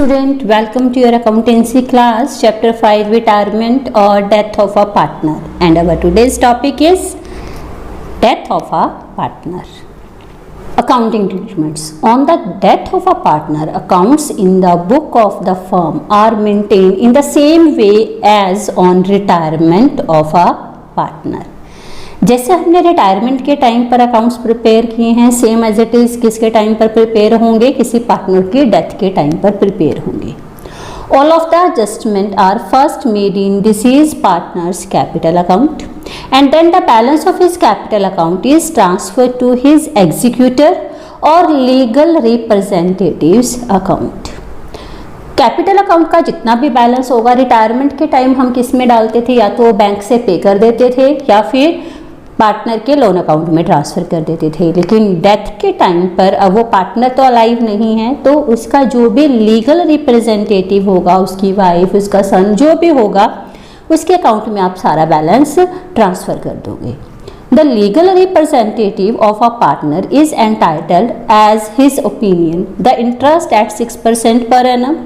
Student, welcome to your accountancy class, chapter 5, retirement or death of a partner, and our today's topic is death of a partner. Accounting treatments. On the death of a partner, accounts in the book of the firm are maintained in the same way as on retirement of a partner. जैसे हमने retirement के time पर accounts prepare किए हैं, same as it is किसके time पर prepare होंगे, किसी पार्टनर की डेथ के टाइम पर प्रिपेयर होंगे. All of the adjustment are first made in deceased partners capital account and then the balance of his capital account is transfer to his executor और legal representatives account. Capital account का जितना भी balance होगा retirement के time हम किस में डालते थे, या तो बैंक से पे कर देते थे या फिर पार्टनर के लोन अकाउंट में ट्रांसफ़र कर देते थे. लेकिन डेथ के टाइम पर अब वो पार्टनर तो अलाइव नहीं है, तो उसका जो भी लीगल रिप्रेजेंटेटिव होगा, उसकी वाइफ, उसका सन, जो भी होगा, उसके अकाउंट में आप सारा बैलेंस ट्रांसफ़र कर दोगे. The legal representative of a partner is entitled, as his opinion, the interest at 6% per annum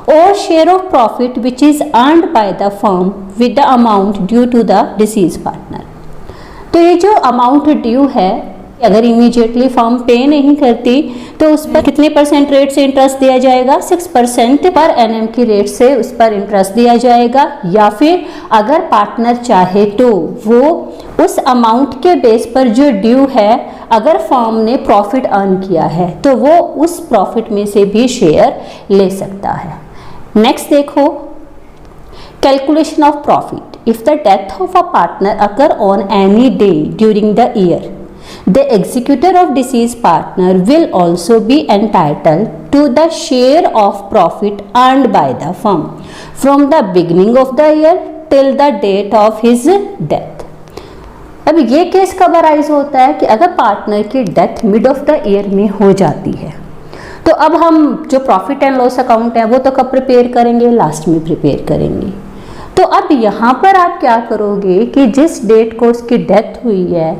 or share of profit which is earned by the firm with the amount due to the deceased partner. तो ये जो amount due है, अगर immediately firm पे नहीं करती तो उस पर कितने परसेंट रेट से इंटरेस्ट दिया जाएगा, 6% पर एनएम की रेट से उस पर इंटरेस्ट दिया जाएगा. या फिर अगर पार्टनर चाहे तो वो उस अमाउंट के बेस पर जो ड्यू है, अगर फर्म ने प्रॉफिट अर्न किया है तो वो उस प्रॉफिट में से भी शेयर ले सकता है. नेक्स्ट देखो, calculation of profit. If the death of a partner occur on any day during the year, the executor of deceased partner will also be entitled to the share of profit earned by the firm from the beginning of the year till the date of his death. अब ये case कब arise होता है कि अगर partner की death mid of the year में हो जाती है, तो अब हम जो प्रॉफिट एंड लॉस अकाउंट है वो तो कब प्रिपेयर करेंगे, लास्ट में प्रिपेयर करेंगे. तो अब यहाँ पर आप क्या करोगे कि जिस डेट को उसकी डेथ हुई है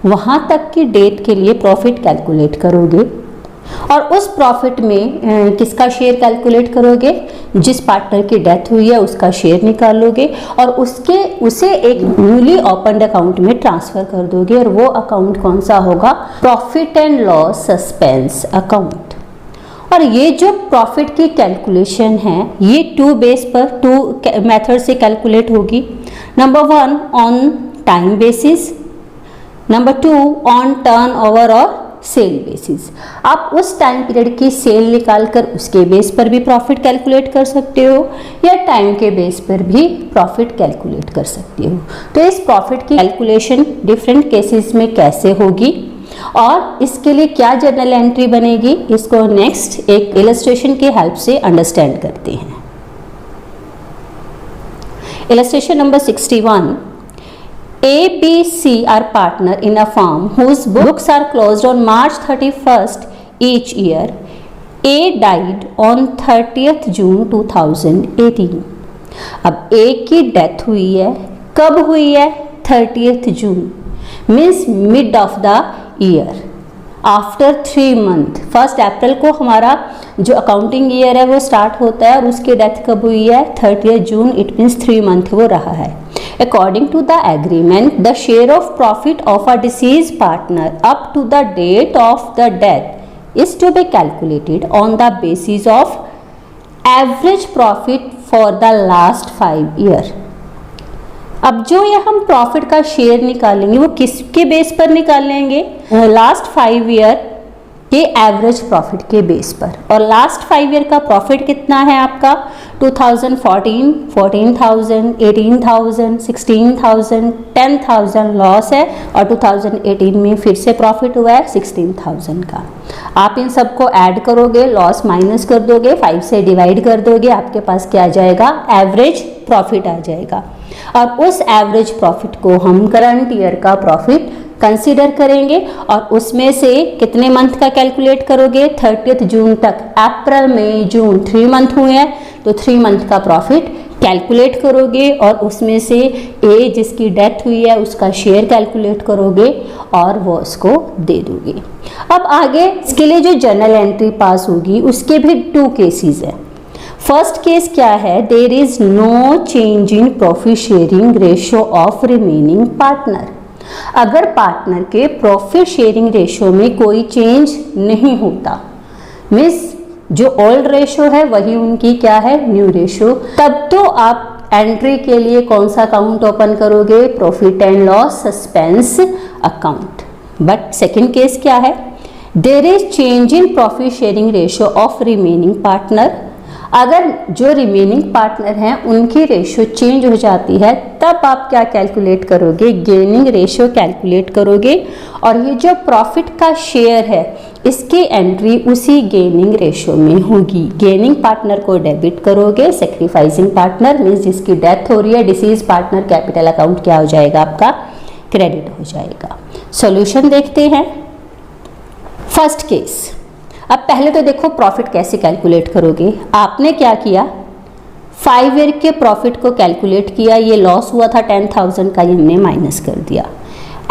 वहाँ तक की डेट के लिए प्रॉफिट कैलकुलेट करोगे और उस प्रॉफिट में किसका शेयर कैलकुलेट करोगे, जिस पार्टनर की डेथ हुई है उसका शेयर निकालोगे और उसे एक न्यूली ओपनड अकाउंट में ट्रांसफ़र कर दोगे. और वो अकाउंट कौन सा होगा, profit and loss suspense account. और ये जो प्रॉफिट की कैलकुलेशन है ये टू मेथड से कैलकुलेट होगी. Number 1 on time basis, number 2 on turn over और सेल बेसिस. आप उस टाइम पीरियड की सेल निकाल कर उसके बेस पर भी प्रॉफिट कैलकुलेट कर सकते हो या टाइम के बेस पर भी प्रॉफिट कैलकुलेट कर सकते हो. तो इस प्रॉफिट की कैलकुलेशन डिफरेंट केसेस में कैसे होगी और इसके लिए क्या जर्नल एंट्री बनेगी, इसको नेक्स्ट एक इलस्ट्रेशन की हेल्प से अंडरस्टैंड करते हैं. Illustration number 61. A, B, C are partner in a firm whose books are closed on March 31st each year. A died on 30th June 2018. अब A की death हुई है, कब हुई है, 30th June, means mid of the year, after 3 month. 1 अप्रैल को हमारा जो अकाउंटिंग ईयर है वो स्टार्ट होता है और उसकी डेथ कब हुई है, 30th June. It means 3 month वो रहा है. According to the agreement, the share of profit of a deceased partner up to the date of the death is to be calculated on the basis of average profit for the last 5 years. अब जो ये हम profit का share निकालेंगे वो किसके base पर निकालेंगे, लास्ट 5 ईयर के एवरेज प्रॉफिट के बेस पर. और लास्ट 5 ईयर का प्रॉफिट कितना है आपका, 2014 14,000, 18,000, 16,000, 10,000 लॉस है और 2018 में फिर से प्रॉफिट हुआ है 16,000 का. आप इन सबको ऐड करोगे, लॉस माइनस कर दोगे, 5 से डिवाइड कर दोगे, आपके पास क्या आ जाएगा, एवरेज प्रॉफिट आ जाएगा. और उस एवरेज प्रॉफिट को हम करंट ईयर का प्रॉफिट कंसीडर करेंगे और उसमें से कितने मंथ का कैलकुलेट करोगे, 30th जून तक. अप्रैल मई जून 3 मंथ हुए हैं तो 3 मंथ का प्रॉफिट कैलकुलेट करोगे और उसमें से ए जिसकी डेथ हुई है उसका शेयर कैलकुलेट करोगे और वो उसको दे दोगे. अब आगे इसके लिए जो जर्नल एंट्री पास होगी उसके भी 2 केसेस हैं. फर्स्ट केस क्या है, there is no change in profit sharing ratio of remaining partner. अगर पार्टनर के प्रॉफिट शेयरिंग रेशियो में कोई चेंज नहीं होता, मीन्स जो ओल्ड रेशियो है वही उनकी क्या है, न्यू रेशियो, तब तो आप एंट्री के लिए कौन सा अकाउंट ओपन करोगे, profit and loss suspense account. But second case क्या है, there is change in profit sharing ratio of remaining partner. अगर जो रिमेनिंग पार्टनर हैं उनकी रेशियो चेंज हो जाती है, तब आप क्या कैलकुलेट करोगे, गेनिंग रेशियो कैलकुलेट करोगे, और ये जो प्रॉफिट का शेयर है इसकी एंट्री उसी गेनिंग रेशियो में होगी। गेनिंग पार्टनर को डेबिट करोगे, सेक्रीफाइसिंग पार्टनर मीन्स जिसकी डेथ हो रही है, डिसीज पार्टनर कैपिटल अकाउंट क्या हो जाएगा आपका, क्रेडिट हो जाएगा। सॉल्यूशन देखते हैं। फर्स्ट केस, अब पहले तो देखो प्रॉफिट कैसे कैलकुलेट करोगे। आपने क्या किया, 5 ईयर के प्रॉफिट को कैलकुलेट किया, ये लॉस हुआ था 10,000 का, ये हमने माइनस कर दिया।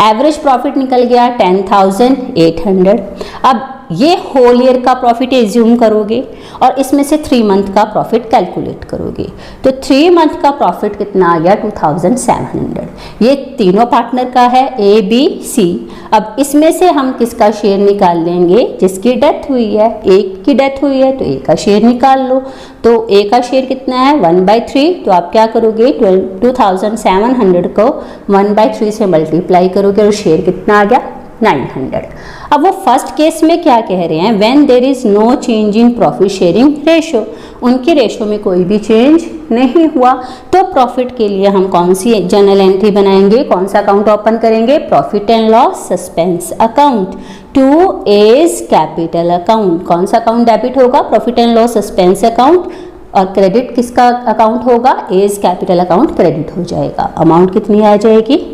एवरेज प्रॉफिट निकल गया 10,800। अब ये होल ईयर का प्रॉफिट एज्यूम करोगे और इसमें से 3 मंथ का प्रॉफिट कैलकुलेट करोगे, तो 3 मंथ का प्रॉफिट कितना आ गया, 2,700। ये तीनों पार्टनर का है, ए बी सी। अब इसमें से हम किसका शेयर निकाल लेंगे, जिसकी डेथ हुई है। एक की डेथ हुई है तो ए का शेयर निकाल लो, तो ए का शेयर कितना है, 1/3। तो आप क्या करोगे, 2,700 को 1/3 से मल्टीप्लाई करोगे और शेयर कितना आ गया, 900। अब वो फर्स्ट केस में क्या कह रहे हैं, when there is no change in profit sharing ratio, उनके रेशियो में कोई भी चेंज नहीं हुआ, तो प्रॉफिट के लिए हम कौन सी जर्नल एंट्री बनाएंगे, कौन सा अकाउंट ओपन करेंगे, profit and loss suspense account to A's capital account. कौन सा अकाउंट डेबिट होगा, profit and loss suspense account, और क्रेडिट किसका अकाउंट होगा, एज कैपिटल अकाउंट क्रेडिट हो जाएगा। अमाउंट कितनी आ जाएगी,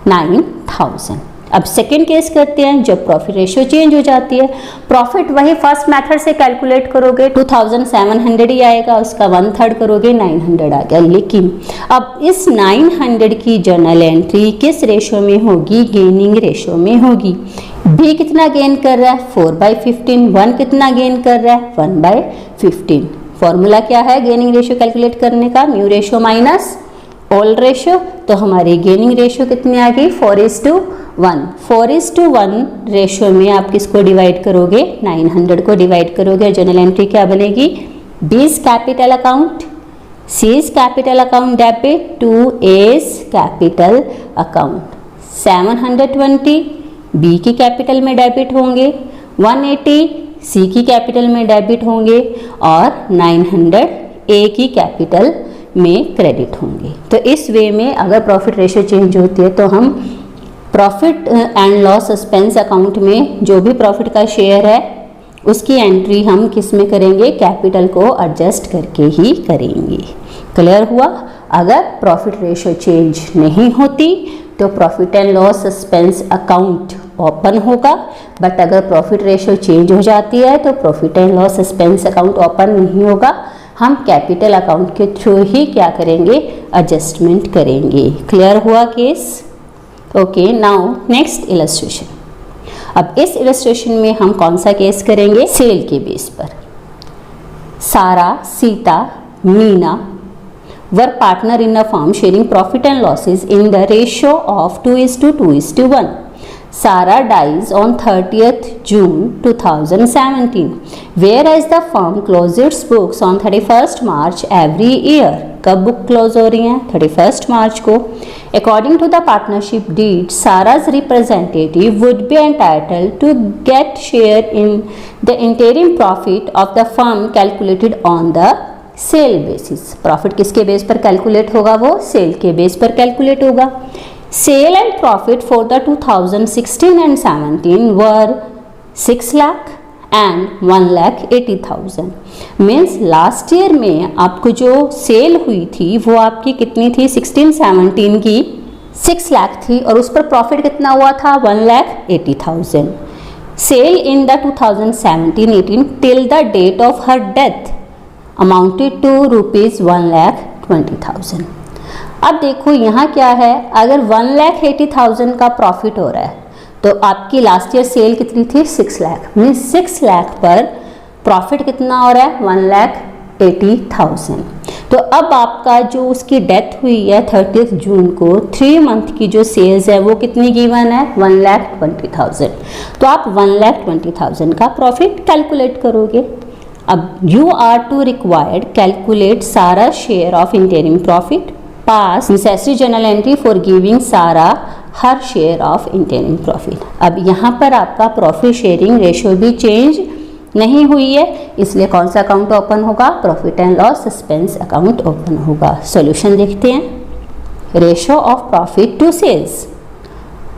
9,000। अब सेकेंड केस करते हैं, जब प्रॉफिट रेशियो चेंज हो जाती है, प्रॉफिट वही फर्स्ट मेथड से कैलकुलेट करोगे, 2,700 ही आएगा, उसका 1/3 करोगे, 900 आ गया। लेकिन अब इस 900 की जर्नल एंट्री किस रेशियो में होगी, गेनिंग रेशियो में होगी। बी कितना गेन कर रहा है, 4/15। 1 कितना गेन कर रहा है, 1/15। फॉर्मूला क्या है गेनिंग रेशियो कैलकुलेट करने का, new ratio minus old ratio. तो हमारी गेनिंग रेशियो कितनी आ गई, 4:1। 4:1 रेशियो में आप किसको डिवाइड करोगे, 900 को डिवाइड करोगे। जर्नल एंट्री क्या बनेगी, B's capital account, C's capital account debit to A's capital account. 720 B की कैपिटल में डेबिट होंगे, 180 सी की कैपिटल में डेबिट होंगे, और 900 ए की कैपिटल में क्रेडिट होंगे। तो इस वे में अगर प्रॉफिट रेशियो चेंज होती है तो हम profit and loss suspense account में जो भी प्रॉफिट का शेयर है उसकी एंट्री हम किस में करेंगे, कैपिटल को एडजस्ट करके ही करेंगे। क्लियर हुआ। अगर प्रॉफिट रेशियो चेंज नहीं होती तो profit and loss suspense account open होगा, बट अगर प्रॉफिट रेशियो चेंज हो जाती है तो profit and loss suspense account open नहीं होगा, हम कैपिटल अकाउंट के थ्रू ही क्या करेंगे, एडजस्टमेंट करेंगे। क्लियर हुआ case. Okay, now next illustration. अब इस इलस्ट्रेशन में हम कौन सा केस करेंगे, सेल के बेस पर। सारा, Sita, Meena were partner in a firm sharing profit and losses in the ratio of 2:2:1. Sarah dies on 30th June 2017, whereas the firm closes its books on 31st March every year. कब book close हो रही हैं, 31st मार्च को। According to the partnership deed, Sarah's representative would be entitled to get share in the interim profit of the firm calculated on the sale basis. Profit किसके base पर calculate होगा, वो sale के base पर calculate होगा। Sale and profit for the 2016 and 17 were 6 lakh and 1,80,000। Means last year में आपको जो सेल हुई थी वो आपकी कितनी थी, 16-17 की 6 लाख थी, और उस पर प्रॉफिट कितना हुआ था, 1,80,000। Sale in the 2017-18 till the date of her death amounted to rupees 1,20,000। अब देखो यहाँ क्या है, अगर 1,80,000 का प्रॉफिट हो रहा है तो आपकी लास्ट ईयर सेल कितनी थी, 6 लाख। मीन्स 6 लाख पर प्रॉफिट कितना हो रहा है, 1,80,000। तो अब आपका जो उसकी डेथ हुई है 30 जून को, 3 मंथ की जो सेल्स है वो कितनी गिवन है, 1,20,000। तो आप 1,20,000 का प्रॉफिट कैलकुलेट करोगे। अब you are to required calculate Sara share of interim profit, pass necessary journal entry for giving Sara her share of interim profit. अब यहाँ पर आपका प्रॉफिट शेयरिंग रेशियो भी चेंज नहीं हुई है, इसलिए कौन सा अकाउंट ओपन होगा, profit and loss suspense account open होगा। सॉल्यूशन देखते हैं। Ratio of profit to sales,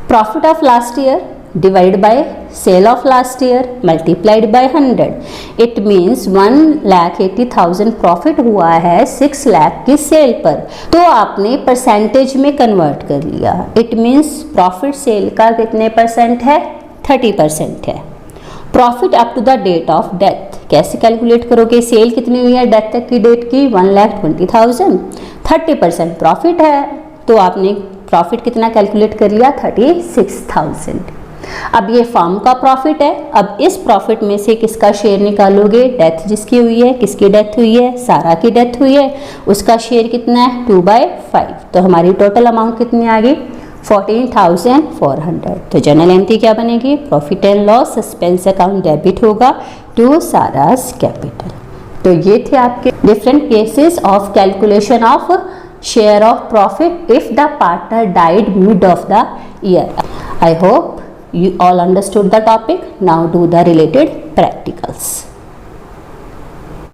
profit of last year divide by sale of last year multiplied by 100। It means 1,80,000 profit हुआ है 6 लाख की सेल पर, तो आपने परसेंटेज में कन्वर्ट कर लिया। इट मीन्स प्रॉफिट सेल का कितने परसेंट है, 30% है। Profit up to the date of death कैसे कैलकुलेट करोगे, सेल कितनी हुई है डेथ तक की डेट की, 1,20,000, 30% प्रॉफिट है, तो आपने प्रॉफिट कितना कैलकुलेट कर लिया, 36,000। अब ये फर्म का प्रॉफिट है। अब इस प्रॉफिट में से किसका शेयर निकालोगे, डेथ जिसकी हुई है, किसकी डेथ हुई है, सारा की डेथ हुई है, उसका शेयर कितना है, 2/5। तो हमारी टोटल अमाउंट कितनी आ गई, 14,400। तो जर्नल एंट्री क्या बनेगी, profit and loss suspense account debit होगा टू सारास कैपिटल। तो ये थे आपके different cases of calculation of share of profit if the partner died mid of the year. I hope you all understood the topic. Now do the related practicals.